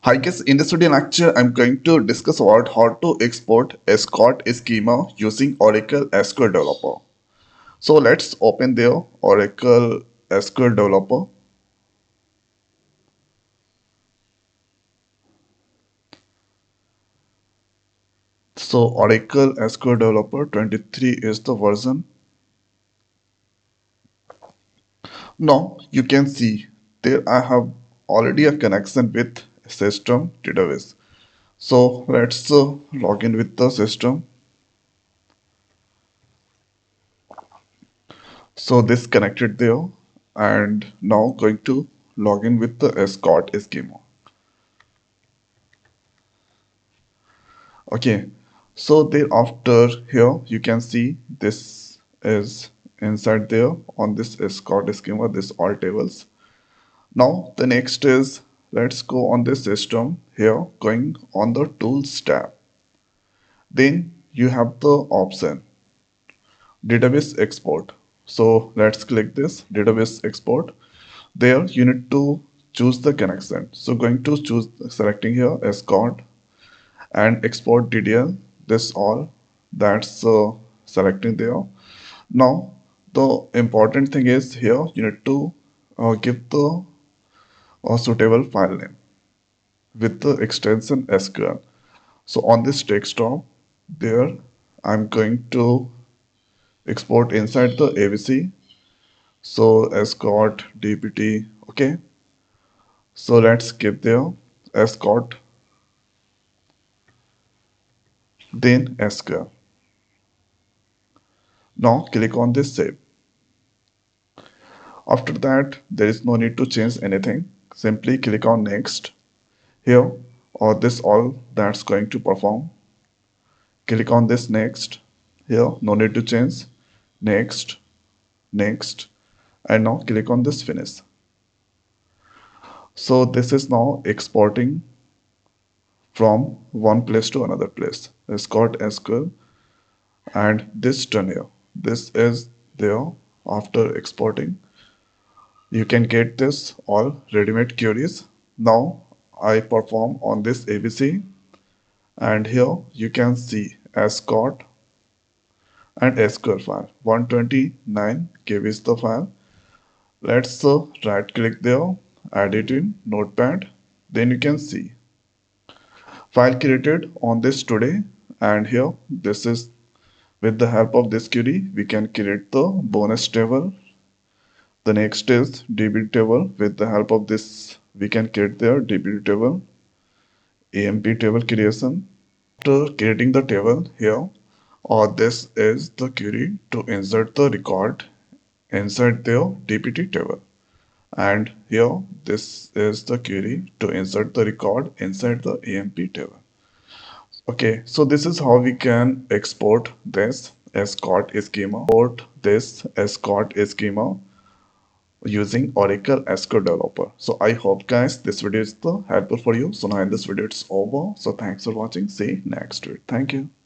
Hi guys, in this video lecture, I'm going to discuss about how to export escort schema using Oracle SQL Developer. So let's open the Oracle SQL Developer. So Oracle SQL Developer 23 is the version. Now you can see there I have already a connection with system database. So let's log in with the system. So this connected there, and now going to log in with the escort schema. Okay, so thereafter here you can see this is inside there on this escort schema, this all tables. Now the next is, let's go on this system here, going on the tools tab. Then you have the option database export. So let's click this database export. There you need to choose the connection. So going to choose, selecting here escort and export DDL, this all, that's selecting there. Now the important thing is here you need to give the suitable file name with the extension SQL. So on this desktop there I'm going to export inside the ABC. So escort dbt. Okay, so let's give there escort, then SQL. Now click on this save. After that, there is no need to change anything. Simply click on next here, or this all that's going to perform. Click on this next here, no need to change. Next, next, and now click on this finish. So this is now exporting from one place to another place. Escort SQL, and this done here. This is there after exporting. You can get this all ready-made queries. Now I perform on this ABC, and here you can see escort and SQL file. 129 KB is the file. Let's right click there, add it in Notepad. Then you can see file created on this today, and here this is, with the help of this query we can create the bonus table. The next is DB table. With the help of this, we can create their DB table, AMP table creation. After creating the table here, or this is the query to insert the record inside their DBT table. And here, this is the query to insert the record inside the AMP table. Okay, so this is how we can export this escort schema. Export this escort schema using Oracle SQL Developer. So I hope guys this video is helpful for you. So now in this video it's over. So thanks for watching. See you next week. Thank you.